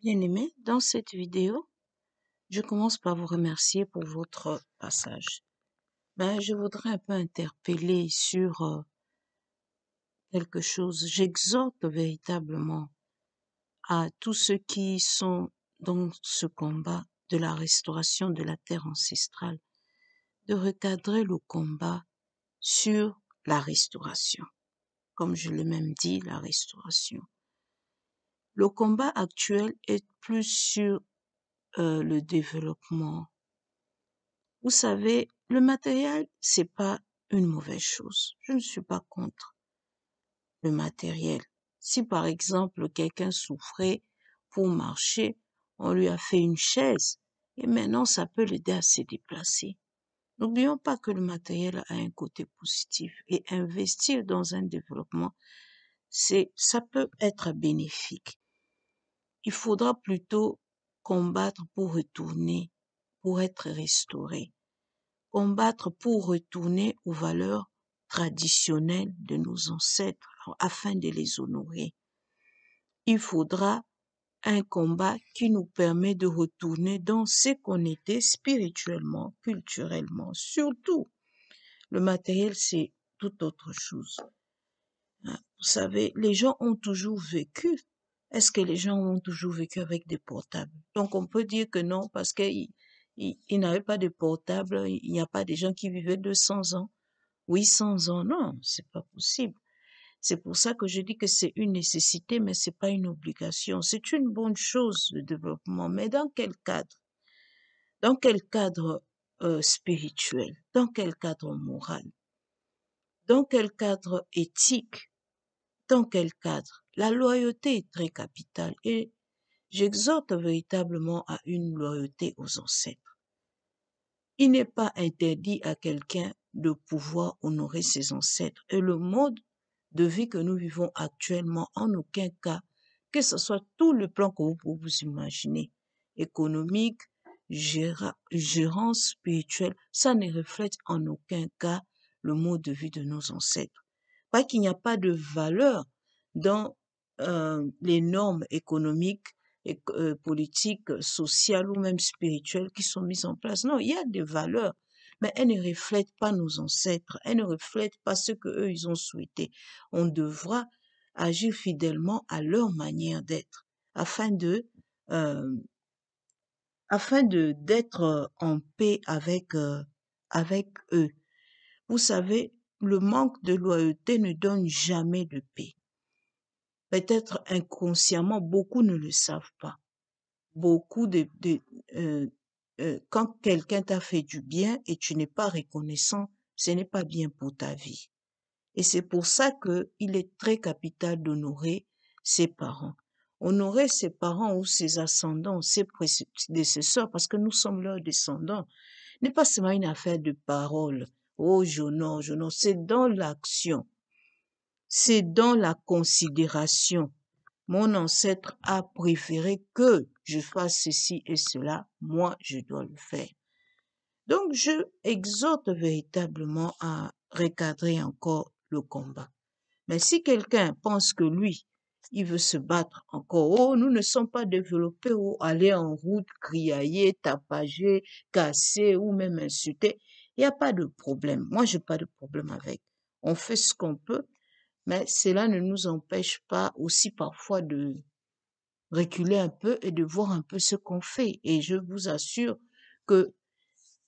Bien-aimés, dans cette vidéo, je commence par vous remercier pour votre passage. Je voudrais un peu interpeller sur quelque chose. J'exhorte véritablement à tous ceux qui sont dans ce combat de la restauration de la terre ancestrale, de recadrer le combat sur la restauration. Comme je l'ai même dit, la restauration. Le combat actuel est plus sur le développement. Vous savez, le matériel, c'est pas une mauvaise chose. Je ne suis pas contre le matériel. Si par exemple quelqu'un souffrait pour marcher, on lui a fait une chaise et maintenant ça peut l'aider à se déplacer. N'oublions pas que le matériel a un côté positif et investir dans un développement, ça peut être bénéfique. Il faudra plutôt combattre pour retourner, pour être restauré. Combattre pour retourner aux valeurs traditionnelles de nos ancêtres afin de les honorer. Il faudra un combat qui nous permet de retourner dans ce qu'on était spirituellement, culturellement. Surtout, le matériel, c'est tout autre chose. Vous savez, les gens ont toujours vécu. Est-ce que les gens ont toujours vécu avec des portables? Donc, on peut dire que non, parce qu'ils n'avaient pas de portable, il n'y a pas des gens qui vivaient 200 ans, 800 ans. Non, c'est pas possible. C'est pour ça que je dis que c'est une nécessité, mais c'est pas une obligation. C'est une bonne chose, le développement. Mais dans quel cadre? Dans quel cadre spirituel? Dans quel cadre moral? Dans quel cadre éthique? Dans quel cadre? La loyauté est très capitale et j'exhorte véritablement à une loyauté aux ancêtres. Il n'est pas interdit à quelqu'un de pouvoir honorer ses ancêtres et le mode de vie que nous vivons actuellement, en aucun cas, que ce soit tout le plan que vous pouvez vous imaginer, économique, gérance spirituelle, ça ne reflète en aucun cas le mode de vie de nos ancêtres. Pas qu'il n'y a pas de valeur dans les normes économiques, et, politiques, sociales ou même spirituelles qui sont mises en place. Non, il y a des valeurs, mais elles ne reflètent pas nos ancêtres, elles ne reflètent pas ce que eux ils ont souhaité. On devra agir fidèlement à leur manière d'être, euh, afin de d'être en paix avec eux. Vous savez, le manque de loyauté ne donne jamais de paix. Peut-être inconsciemment, beaucoup ne le savent pas. Beaucoup euh, quand quelqu'un t'a fait du bien et tu n'es pas reconnaissant, ce n'est pas bien pour ta vie. Et c'est pour ça que il est très capital d'honorer ses parents. Honorer ses parents ou ses ascendants, ses prédécesseurs, parce que nous sommes leurs descendants, n'est pas seulement une affaire de parole. Oh, j'honore, c'est dans l'action. C'est dans la considération. Mon ancêtre a préféré que je fasse ceci et cela, moi je dois le faire. Donc je exhorte véritablement à recadrer encore le combat. Mais si quelqu'un pense que lui, il veut se battre encore, oh, nous ne sommes pas développés, oh, aller en route, criailler, tapager, casser ou même insulter, il n'y a pas de problème. Moi, j'ai pas de problème avec. On fait ce qu'on peut, mais cela ne nous empêche pas aussi parfois de reculer un peu et de voir un peu ce qu'on fait. Et je vous assure que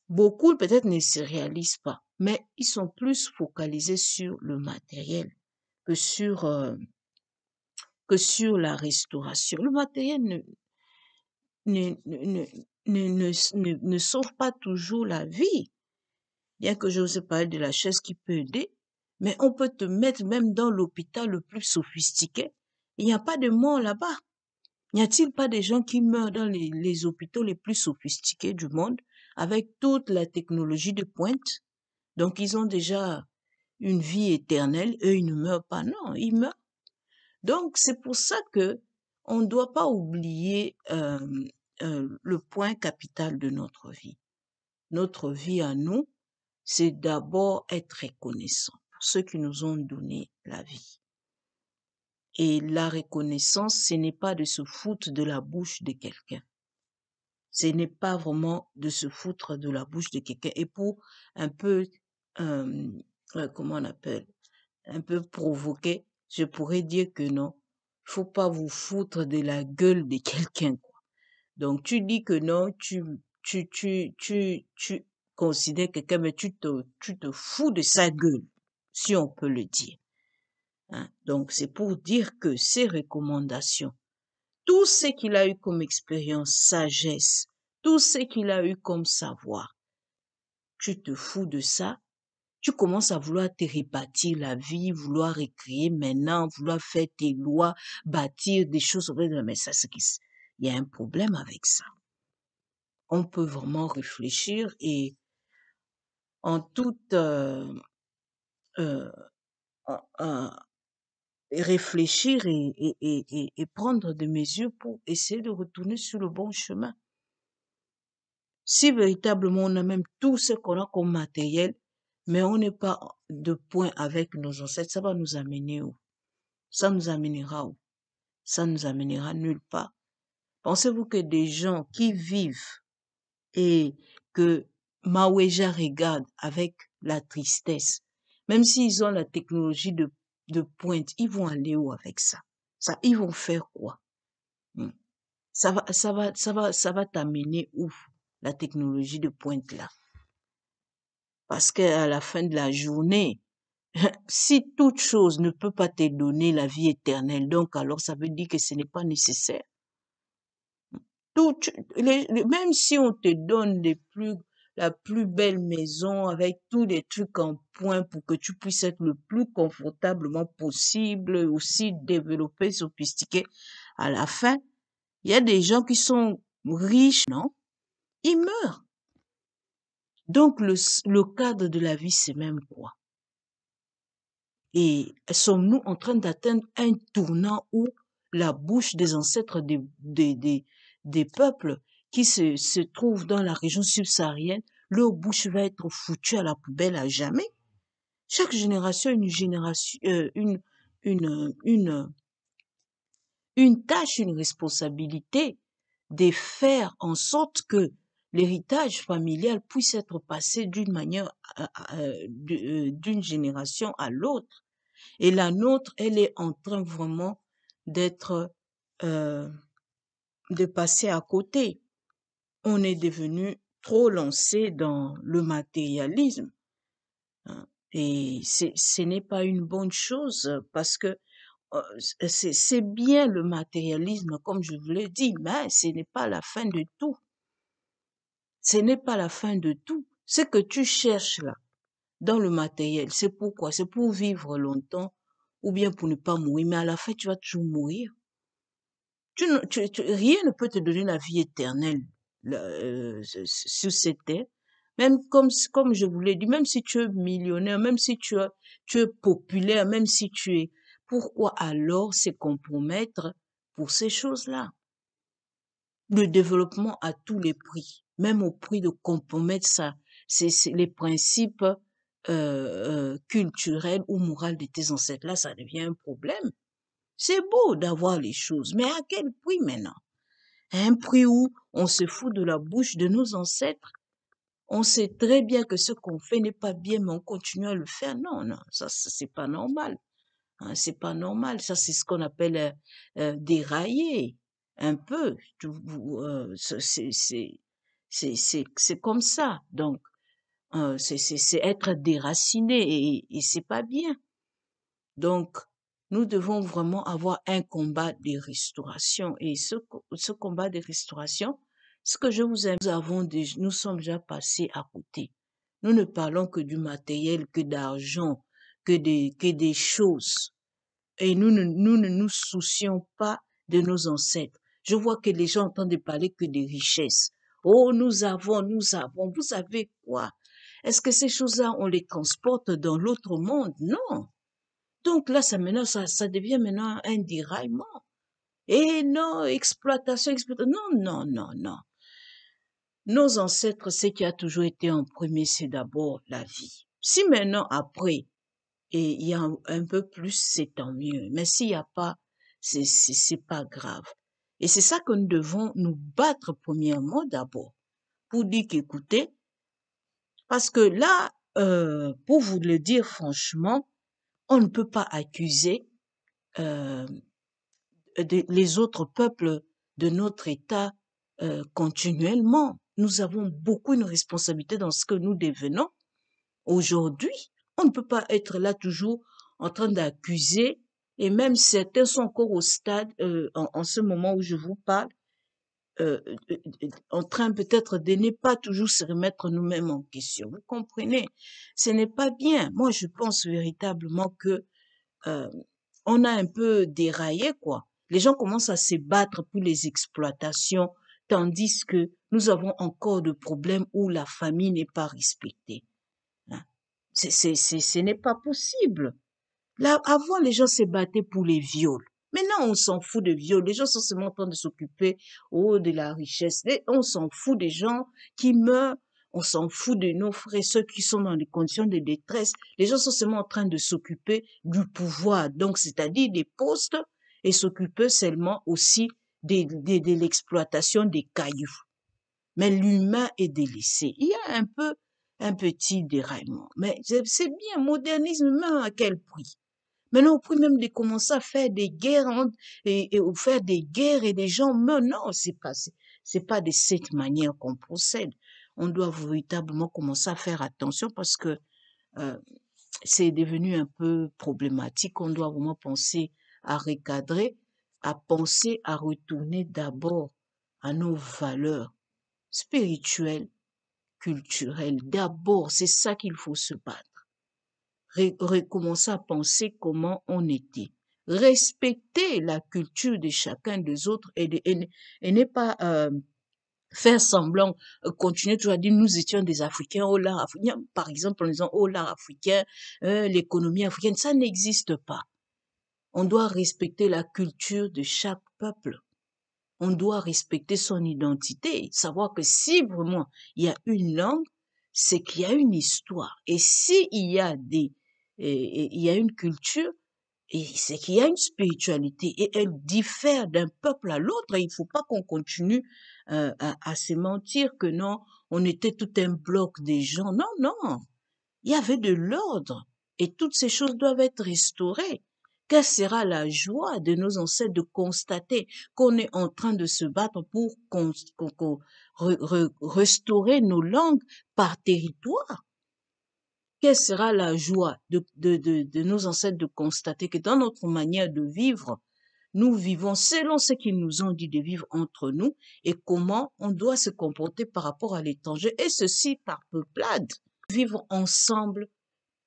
beaucoup peut-être ne se réalisent pas, mais ils sont plus focalisés sur le matériel que sur la restauration. Le matériel ne, ne, ne sauve pas toujours la vie. Bien que j'ose parler de la chaise qui peut aider, mais on peut te mettre même dans l'hôpital le plus sophistiqué. Il n'y a pas de mort là-bas. N'y a-t-il pas des gens qui meurent dans les hôpitaux les plus sophistiqués du monde avec toute la technologie de pointe? Donc, ils ont déjà une vie éternelle, eux, ils ne meurent pas. Non, ils meurent. Donc, c'est pour ça que on ne doit pas oublier le point capital de notre vie. Notre vie à nous, c'est d'abord être reconnaissant pour ceux qui nous ont donné la vie. Et la reconnaissance, ce n'est pas de se foutre de la bouche de quelqu'un. Ce n'est pas vraiment de se foutre de la bouche de quelqu'un. Et pour un peu, comment on appelle, un peu provoquer, je pourrais dire que non, il faut pas vous foutre de la gueule de quelqu'un, quoi. Donc, tu dis que non, tu considères quelqu'un, mais tu te fous de sa gueule, si on peut le dire. Hein. Donc, c'est pour dire que ces recommandations, tout ce qu'il a eu comme expérience, sagesse, tout ce qu'il a eu comme savoir, tu te fous de ça, tu commences à vouloir te rebâtir la vie, vouloir écrire maintenant, vouloir faire tes lois, bâtir des choses. Mais ça, il y a un problème avec ça. On peut vraiment réfléchir et en toute euh, réfléchir et prendre des mesures pour essayer de retourner sur le bon chemin. Si véritablement on a même tout ce qu'on a comme matériel, mais on n'est pas de point avec nos ancêtres, ça va nous amener où? Ça nous amènera où? Ça nous amènera nulle part. Pensez-vous que des gens qui vivent et que Maweja regarde avec la tristesse, même s'ils ont la technologie de pointe, ils vont aller où avec ça? Ça, ils vont faire quoi? Ça va t'amener où, la technologie de pointe là? Parce qu'à la fin de la journée, si toute chose ne peut pas te donner la vie éternelle, donc alors ça veut dire que ce n'est pas nécessaire. Même si on te donne la plus belle maison avec tous les trucs en point pour que tu puisses être le plus confortablement possible, aussi développé, sophistiqué, à la fin, il y a des gens qui sont riches, non? Ils meurent. Donc le cadre de la vie, c'est même quoi? Et sommes-nous en train d'atteindre un tournant où la bouche des ancêtres des peuples qui se trouvent dans la région subsaharienne, leur bouche va être foutue à la poubelle à jamais? Chaque génération, une, une, une tâche, une responsabilité de faire en sorte que l'héritage familial puisse être passé d'une manière, d'une génération à l'autre. Et la nôtre, elle est en train vraiment d'être, de passer à côté. On est devenu trop lancé dans le matérialisme. Hein. Et ce n'est pas une bonne chose parce que c'est bien le matérialisme, comme je vous l'ai dit, mais ce n'est pas la fin de tout. Ce n'est pas la fin de tout. Ce que tu cherches là, dans le matériel, c'est pourquoi? C'est pour vivre longtemps ou bien pour ne pas mourir, mais à la fin, tu vas toujours mourir. Rien ne peut te donner la vie éternelle sur cette terre. Même comme je vous l'ai dit, même si tu es millionnaire, même si tu es populaire, même si tu es... Pourquoi alors se compromettre pour ces choses-là? Le développement à tous les prix, même au prix de compromettre ça, c'est les principes culturels ou moraux de tes ancêtres. Là, ça devient un problème. C'est beau d'avoir les choses, mais à quel prix maintenant? À un prix où on se fout de la bouche de nos ancêtres. On sait très bien que ce qu'on fait n'est pas bien, mais on continue à le faire. Non, non, ça c'est pas normal. Hein, c'est pas normal. Ça, c'est ce qu'on appelle dérailler un peu. C'est comme ça. Donc, c'est être déraciné et c'est pas bien. Donc, nous devons vraiment avoir un combat de restauration. Et ce combat de restauration, ce que je vous aime, nous sommes déjà passés à côté. Nous ne parlons que du matériel, que d'argent, que des choses. Et nous ne nous soucions pas de nos ancêtres. Je vois que les gens entendent parler que des richesses. Oh, nous avons. Vous savez quoi? Est-ce que ces choses-là, on les transporte dans l'autre monde? Non. Donc là, ça devient maintenant un déraillement. Et non, exploitation. Non, non, non, non. Nos ancêtres, ce qui a toujours été en premier, c'est d'abord la vie. Si maintenant, après, et il y a un peu plus, c'est tant mieux. Mais s'il n'y a pas c'est pas grave. Et c'est ça que nous devons nous battre premièrement d'abord, pour dire qu'écoutez, parce que là, pour vous le dire franchement, on ne peut pas accuser euh, les autres peuples de notre État continuellement. Nous avons beaucoup une responsabilité dans ce que nous devenons. Aujourd'hui, on ne peut pas être là toujours en train d'accuser, et même certains sont encore au stade, en ce moment où je vous parle, en train peut-être de ne pas toujours se remettre nous-mêmes en question. Vous comprenez? Ce n'est pas bien. Moi, je pense véritablement que euh, on a un peu déraillé, quoi. Les gens commencent à se battre pour les exploitations, tandis que nous avons encore de problèmes où la famille n'est pas respectée. Hein. Ce n'est pas possible. Là, avant, les gens se battaient pour les viols. Maintenant, on s'en fout de viols. Les gens sont seulement en train de s'occuper, oh, de la richesse. On s'en fout des gens qui meurent. On s'en fout de nos frères, ceux qui sont dans des conditions de détresse. Les gens sont seulement en train de s'occuper du pouvoir. Donc, c'est-à-dire des postes et s'occuper seulement aussi de l'exploitation des cailloux. Mais l'humain est délaissé. Il y a un petit déraillement. Mais c'est bien, modernisme, mais à quel prix? Maintenant, au prix même de commencer à faire des guerres et faire des guerres et des gens meurent. Non, c'est pas de cette manière qu'on procède. On doit véritablement commencer à faire attention parce que euh, c'est devenu un peu problématique. On doit vraiment penser à recadrer, à penser à retourner d'abord à nos valeurs spirituelles, culturelles. D'abord, c'est ça qu'il faut se battre. Recommencer à penser comment on était. Respecter la culture de chacun des autres et ne pas faire semblant, continuer toujours à dire nous étions des Africains, oh l'art africain, par exemple en disant oh l'art africain, l'économie africaine, ça n'existe pas. On doit respecter la culture de chaque peuple. On doit respecter son identité, savoir que si vraiment il y a une langue, c'est qu'il y a une histoire. Et si il y a il y a une culture, et c'est qu'il y a une spiritualité et elle diffère d'un peuple à l'autre. Et il ne faut pas qu'on continue à se mentir que non, on était tout un bloc des gens. Non, non, il y avait de l'ordre et toutes ces choses doivent être restaurées. Quelle sera la joie de nos ancêtres de constater qu'on est en train de se battre pour restaurer nos langues par territoire? Quelle sera la joie de nos ancêtres de constater que dans notre manière de vivre, nous vivons selon ce qu'ils nous ont dit de vivre entre nous et comment on doit se comporter par rapport à l'étranger, et ceci par peuplade. Vivre ensemble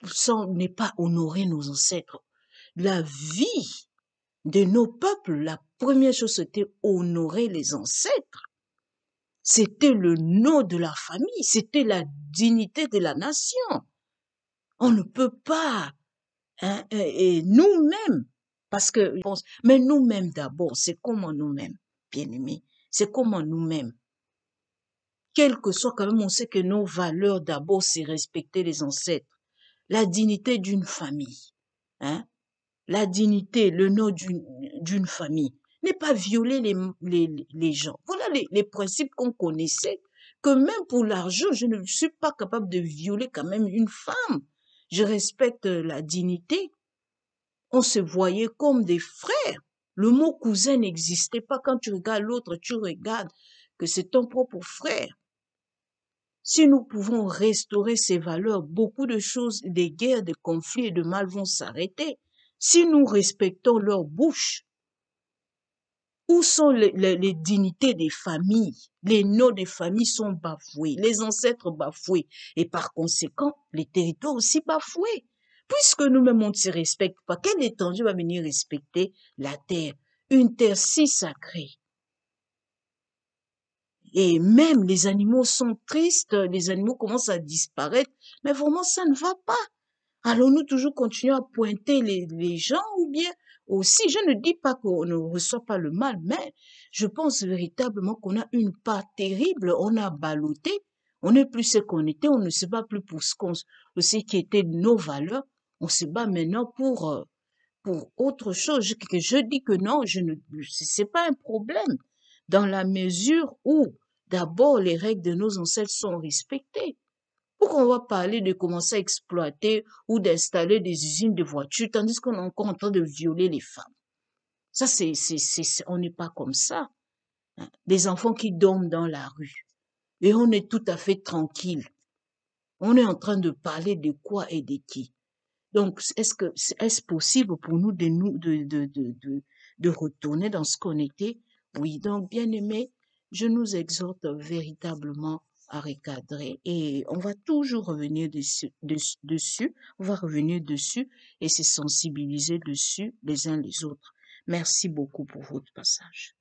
sans ne pas honorer nos ancêtres. La vie de nos peuples, la première chose, c'était honorer les ancêtres. C'était le nom de la famille, c'était la dignité de la nation. On ne peut pas, hein, et nous-mêmes, parce que, mais nous-mêmes d'abord, c'est comment nous-mêmes, bien-aimés, c'est comment nous-mêmes. Quel que soit quand même, on sait que nos valeurs d'abord, c'est respecter les ancêtres, la dignité d'une famille, hein, la dignité, le nom d'une famille, n'est pas violer les gens. Voilà les principes qu'on connaissait, que même pour l'argent, je ne suis pas capable de violer quand même une femme. Je respecte la dignité. On se voyait comme des frères. Le mot cousin n'existait pas. Quand tu regardes l'autre, tu regardes que c'est ton propre frère. Si nous pouvons restaurer ces valeurs, beaucoup de choses, des guerres, des conflits et de mal vont s'arrêter. Si nous respectons leur bouche, où sont les dignités des familles? Les noms des familles sont bafoués, les ancêtres bafoués, et par conséquent, les territoires aussi bafoués. Puisque nous-mêmes, on ne se respecte pas, quel étranger va venir respecter la terre? Une terre si sacrée. Et même les animaux sont tristes, les animaux commencent à disparaître, mais vraiment, ça ne va pas. Allons-nous toujours continuer à pointer les gens ou bien aussi, je ne dis pas qu'on ne reçoit pas le mal, mais je pense véritablement qu'on a une part terrible, on a ballotté, on n'est plus ce qu'on était, on ne se bat plus pour ce qui était nos valeurs, on se bat maintenant pour autre chose. Je dis que non, c'est pas un problème dans la mesure où d'abord les règles de nos ancêtres sont respectées. Pourquoi on va parler de commencer à exploiter ou d'installer des usines de voitures tandis qu'on est encore en train de violer les femmes? Ça, on n'est pas comme ça. Hein. Des enfants qui dorment dans la rue. Et on est tout à fait tranquille. On est en train de parler de quoi et de qui? Donc, est-ce possible pour nous de retourner dans ce qu'on était? Oui. Donc, bien aimé, je nous exhorte véritablement à recadrer et on va toujours revenir dessus, on va revenir dessus et se sensibiliser dessus les uns les autres. Merci beaucoup pour votre passage.